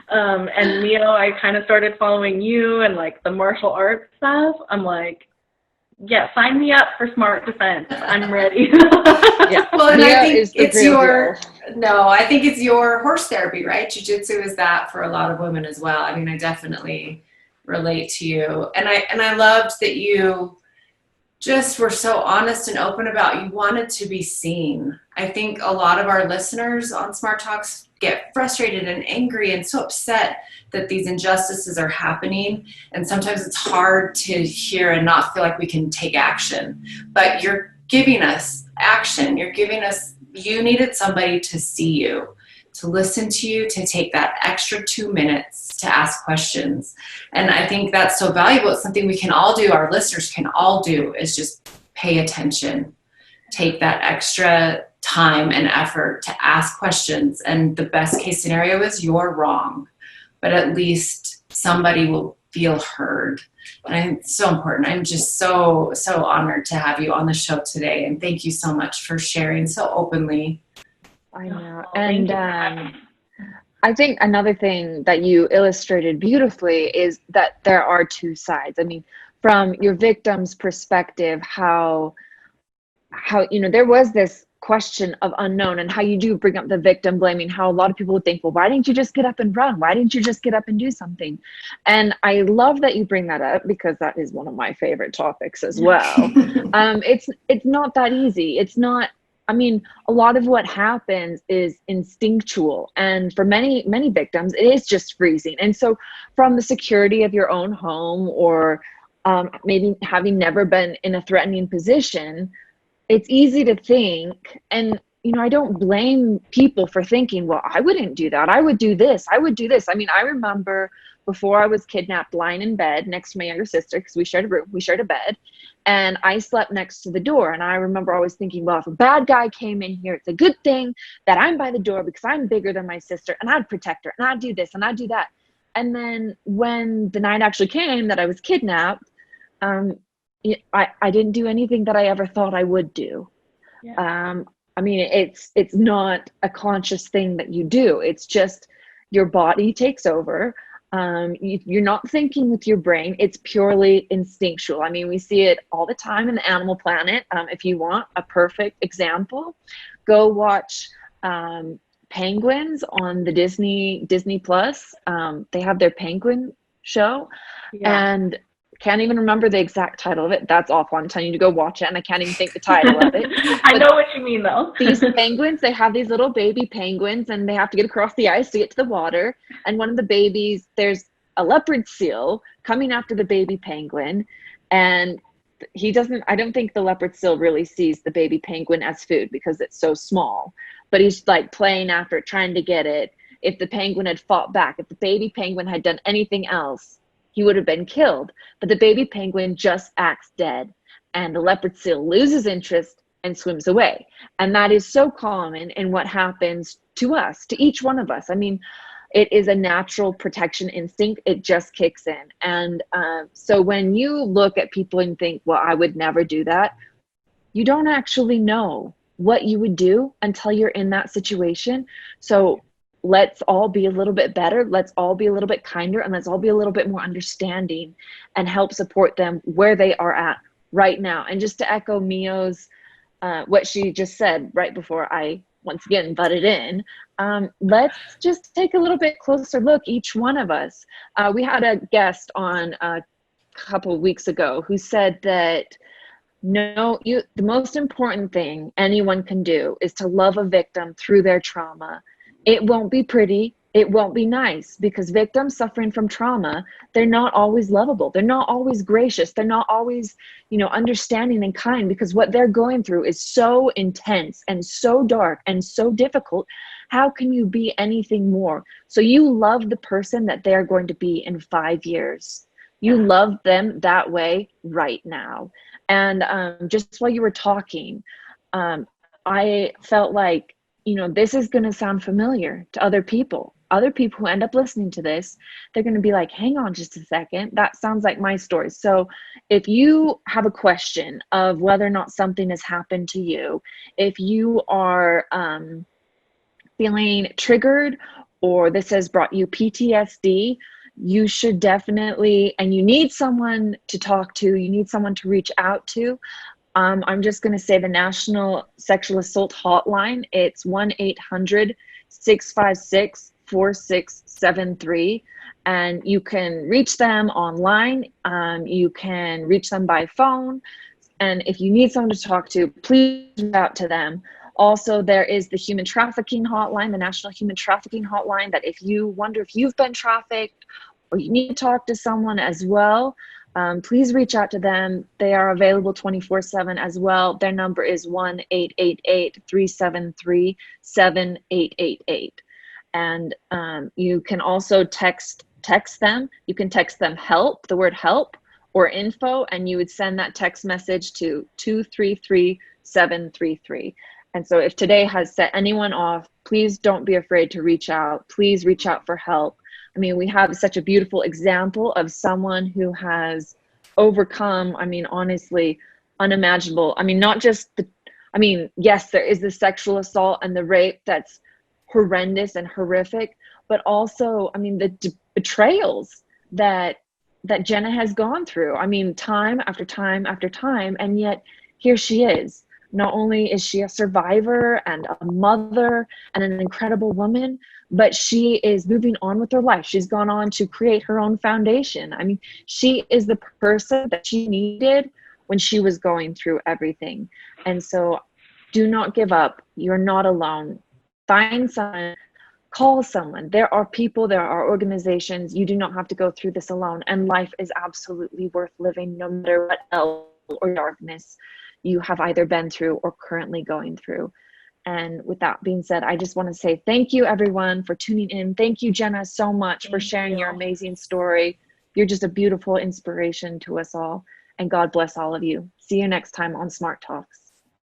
And Mio, I kind of started following you and like the martial arts stuff. I'm like, yeah, sign me up for Smart Defense. I'm ready. Yeah. Well, and I think I think it's your horse therapy, right? Jiu-jitsu is that for a lot of women as well. I mean, I definitely relate to you. And I loved that you just were so honest and open about you wanted to be seen. I think a lot of our listeners on Smart Talks get frustrated and angry and so upset that these injustices are happening. And sometimes it's hard to hear and not feel like we can take action. But you're giving us action. You needed somebody to see you, to listen to you, to take that extra 2 minutes to ask questions. And I think that's so valuable. It's something we can all do, our listeners can all do, is just pay attention. Take that extra time and effort to ask questions. And the best case scenario is you're wrong, but at least somebody will feel heard. And I think it's so important. I'm just so honored to have you on the show today. And thank you so much for sharing so openly. I know. And I think another thing that you illustrated beautifully is that there are two sides. I mean, from your victim's perspective, how there was this question of unknown, and how you do bring up the victim blaming, how a lot of people would think, well, why didn't you just get up and run? Why didn't you just get up and do something? And I love that you bring that up, because that is one of my favorite topics as well. It's not that easy. It's not, I mean, a lot of what happens is instinctual. And for many, many victims, it is just freezing. And so from the security of your own home, or maybe having never been in a threatening position, it's easy to think, and I don't blame people for thinking, well, I wouldn't do that. I would do this. I would do this. I mean, I remember before I was kidnapped, lying in bed next to my younger sister, because we shared a room, we shared a bed, and I slept next to the door. And I remember always thinking, well, if a bad guy came in here, it's a good thing that I'm by the door, because I'm bigger than my sister, and I'd protect her, and I'd do this, and I'd do that. And then when the night actually came that I was kidnapped, I didn't do anything that I ever thought I would do. Yeah. I mean, it's not a conscious thing that you do. It's just your body takes over. You're not thinking with your brain. It's purely instinctual. I mean, we see it all the time in the Animal Planet. If you want a perfect example, go watch Penguins on the Disney Plus. They have their penguin show. Yeah. And can't even remember the exact title of it. That's awful. I'm telling you to go watch it, and I can't even think the title of it. I know what you mean, though. These penguins, they have these little baby penguins, and they have to get across the ice to get to the water. And one of the babies, there's a leopard seal coming after the baby penguin, and I don't think the leopard seal really sees the baby penguin as food because it's so small, but he's like playing after it, trying to get it. If the penguin had fought back, if the baby penguin had done anything else, he would have been killed. But the baby penguin just acts dead, and the leopard seal loses interest and swims away. And that is so common in what happens to us, to each one of us. I mean, it is a natural protection instinct. It just kicks in. And so when you look at people and think, well, I would never do that, you don't actually know what you would do until you're in that situation. So let's all be a little bit better. Let's all be a little bit kinder, and let's all be a little bit more understanding and help support them where they are at right now. And just to echo Mio's, what she just said right before I once again butted in, let's just take a little bit closer look, each one of us. We had a guest on a couple of weeks ago who said that the most important thing anyone can do is to love a victim through their trauma. It won't be pretty. It won't be nice, because victims suffering from trauma, they're not always lovable. They're not always gracious. They're not always, understanding and kind, because what they're going through is so intense and so dark and so difficult. How can you be anything more? So you love the person that they're going to be in 5 years. You love them that way right now. And just while you were talking, I felt like, this is going to sound familiar to other people. Other people who end up listening to this, they're going to be like, hang on just a second. That sounds like my story. So if you have a question of whether or not something has happened to you, if you are feeling triggered, or this has brought you PTSD, you should definitely, and you need someone to talk to, you need someone to reach out to. I'm just going to say the National Sexual Assault Hotline. It's 1-800-656-4673. And you can reach them online. You can reach them by phone. And if you need someone to talk to, please reach out to them. Also, there is the Human Trafficking Hotline, the National Human Trafficking Hotline, that if you wonder if you've been trafficked or you need to talk to someone as well, please reach out to them. They are available 24/7 as well. Their number is 1-888-373-7888. And you can also text them. You can text them help, the word help, or info, and you would send that text message to 233-733. And so if today has set anyone off, please don't be afraid to reach out. Please reach out for help. I mean, we have such a beautiful example of someone who has overcome, honestly, unimaginable. Not just yes, there is the sexual assault and the rape that's horrendous and horrific, but also, the betrayals that Jenna has gone through. Time after time after time, and yet here she is. Not only is she a survivor and a mother and an incredible woman, but she is moving on with her life. She's gone on to create her own foundation. She is the person that she needed when she was going through everything. And so do not give up. You're not alone. Find someone, call someone. There are people, there are organizations. You do not have to go through this alone. And life is absolutely worth living, no matter what hell or darkness you have either been through or currently going through. And with that being said, I just want to say thank you, everyone, for tuning in. Thank you, Jenna, so much for sharing your amazing story. You're just a beautiful inspiration to us all. And God bless all of you. See you next time on Smart Talks.